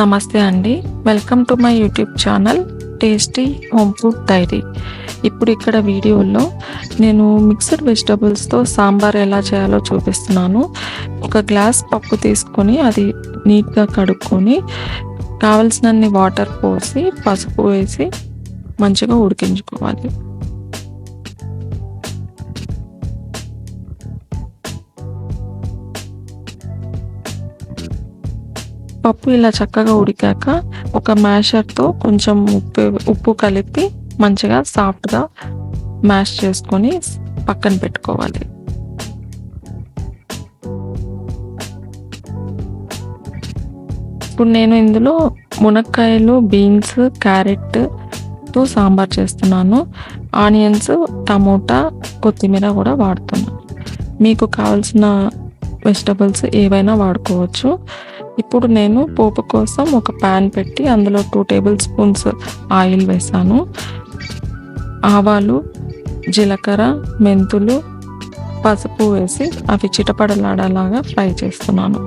నమస్తే అండి. Welcome to my YouTube channel tasty home food diary. ఇప్పుడు ఇక్కడ వీడియోలో నేను మిక్స్డ్ వెజిటబుల్స్తో సాంబార్ ఎలా చేయాలో చూపిస్తున్నాను. ఒక గ్లాస్ పప్పు తీసుకొని అది నీట్గా కడుక్కొని కావలసినన్ని వాటర్ పోసి పసుపు వేసి మంచిగా ఉడికించుకోవాలి. పప్పు ఇలా చక్కగా ఉడికాక ఒక మ్యాషర్తో కొంచెం ఉప్పు కలిపి మంచిగా సాఫ్ట్గా మ్యాష్ చేసుకొని పక్కన పెట్టుకోవాలి. ఇప్పుడు నేను ఇందులో మునక్కాయలు, బీన్స్, క్యారెట్తో సాంబార్ చేస్తున్నాను. ఆనియన్స్, టమోటా, కొత్తిమీర కూడా వాడుతున్నాను. మీకు కావాల్సిన వెజిటబుల్స్ ఏవైనా వాడుకోవచ్చు. ఇప్పుడు నేను పోపు కోసం ఒక ప్యాన్ పెట్టి అందులో 2 టేబుల్ స్పూన్స్ ఆయిల్ వేసాను. ఆవాలు, జీలకర్ర, మెంతులు, పసుపు వేసి అవి చిటపడలాడేలాగా ఫ్రై చేస్తున్నాను.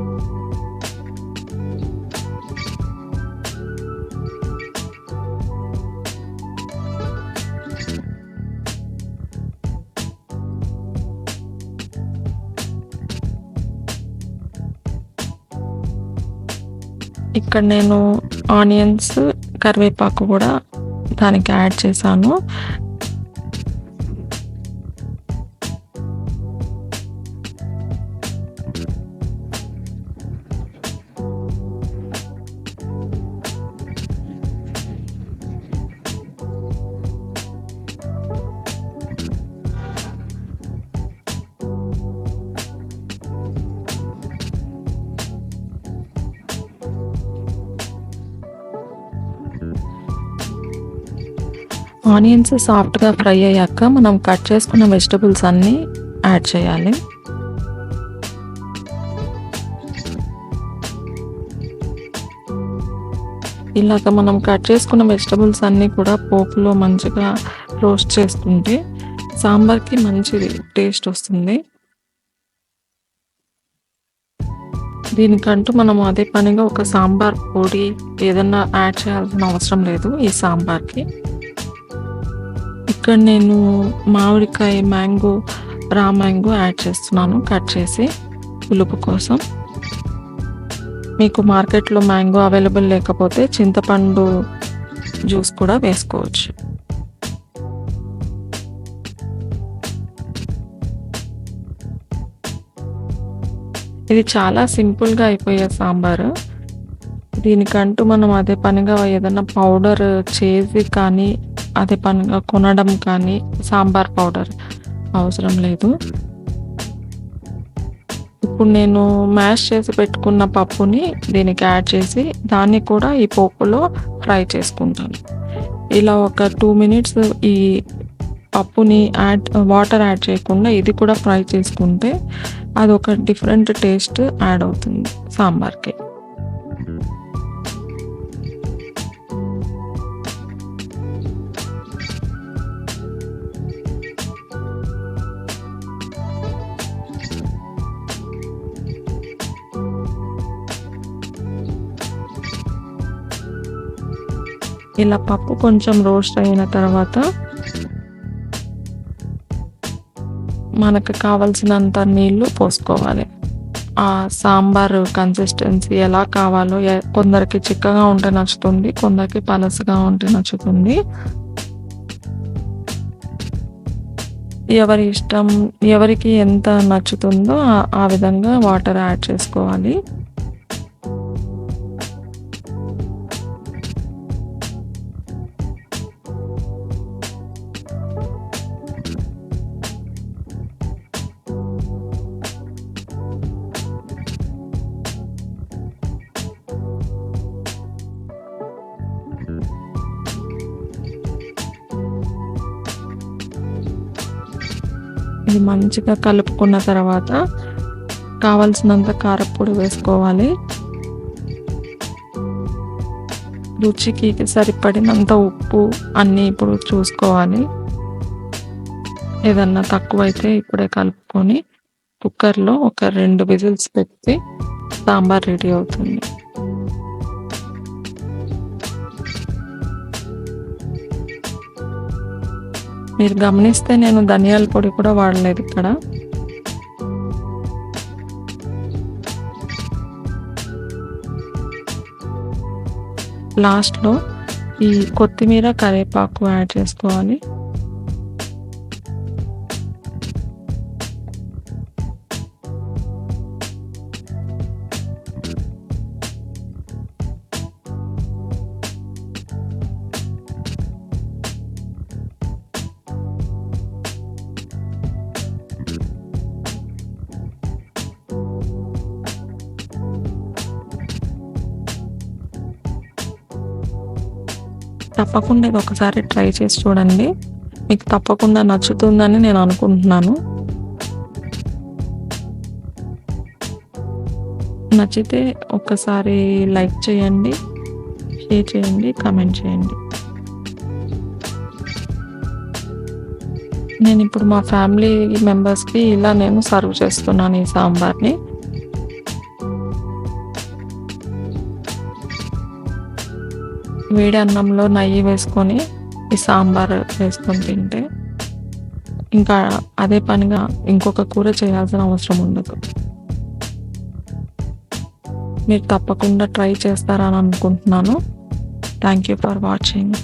ఇక్కడ నేను ఆనియన్స్, కరివేపాకు కూడా దానికి యాడ్ చేశాను. ఆనియన్స్ సాఫ్ట్గా ఫ్రై అయ్యాక మనం కట్ చేసుకున్న వెజిటబుల్స్ అన్నీ యాడ్ చేయాలి. ఇలాగ మనం కట్ చేసుకున్న వెజిటబుల్స్ అన్నీ కూడా పోపులో మంచిగా రోస్ట్ చేసుకుంటే సాంబార్కి మంచి టేస్ట్ వస్తుంది. దీనికంటూ మనం అదే పనిగా ఒక సాంబార్ పొడి ఏదన్నా యాడ్ చేయాల్సిన అవసరం లేదు ఈ సాంబార్కి. ఇక్కడ నేను మామిడికాయ, రా మ్యాంగో యాడ్ చేస్తున్నాను కట్ చేసి పులుపు కోసం. మీకు మార్కెట్లో మ్యాంగో అవైలబుల్ లేకపోతే చింతపండు జ్యూస్ కూడా వేసుకోవచ్చు. ఇది చాలా సింపుల్గా అయిపోయే సాంబారు. దీనికంటూ మనం అదే పనిగా ఏదైనా పౌడర్ చేసి కానీ అదే పనిగా కొనడం కానీ సాంబార్ పౌడర్ అవసరం లేదు. ఇప్పుడు నేను మ్యాష్ చేసి పెట్టుకున్న పప్పుని దీనికి యాడ్ చేసి దాన్ని కూడా ఈ పోపులో ఫ్రై చేసుకుంటాను. ఇలా ఒక 2 మినిట్స్ ఈ పప్పుని వాటర్ యాడ్ చేయకుండా ఇది కూడా ఫ్రై చేసుకుంటే అదొక డిఫరెంట్ టేస్ట్ యాడ్ అవుతుంది సాంబార్కి. ఇలా పప్పు కొంచెం రోస్ట్ అయిన తర్వాత మనకు కావాల్సినంత నీళ్లు పోసుకోవాలి. ఆ సాంబార్ కన్సిస్టెన్సీ ఎలా కావాలో, కొందరికి చిక్కగా ఉంటే నచ్చుతుంది, కొందరికి పలసగా ఉంటే నచ్చుతుంది. ఎవరి ఇష్టం, ఎవరికి ఎంత నచ్చుతుందో ఆ విధంగా వాటర్ యాడ్ చేసుకోవాలి. ఇది మంచిగా కలుపుకున్న తర్వాత కావలసినంత కారపొడి వేసుకోవాలి. రుచికి సరిపడినంత ఉప్పు అన్నీ ఇప్పుడు చూసుకోవాలి. ఏదన్నా తక్కువైతే ఇప్పుడే కలుపుకొని కుక్కర్లో ఒక 2 విజిల్స్ పెట్టి సాంబార్ రెడీ అవుతుంది. మీరు గమనిస్తే నేను ధనియాల పొడి కూడా వాడలేదు ఇక్కడ. లాస్ట్‌లో ఈ కొత్తిమీర, కరివేపాకు యాడ్ చేసుకోవాలి. తప్పకుండా ఇది ఒకసారి ట్రై చేసి చూడండి. మీకు తప్పకుండా నచ్చుతుందని నేను అనుకుంటున్నాను. నచ్చితే ఒక్కసారి లైక్ చేయండి, షేర్ చేయండి, కామెంట్ చేయండి. నేను ఇప్పుడు మా ఫ్యామిలీ మెంబర్స్‌కి ఇలా నేను సర్వ్ చేస్తున్నాను ఈ సాంబార్‌ని. వేడి అన్నంలో నెయ్యి వేసుకొని ఈ సాంబార్ వేసుకొని తింటే ఇంకా అదే పనిగా ఇంకొక కూర చేయాల్సిన అవసరం ఉండదు. మీరు తప్పకుండా ట్రై చేస్తారని అనుకుంటున్నాను. Thank you for watching.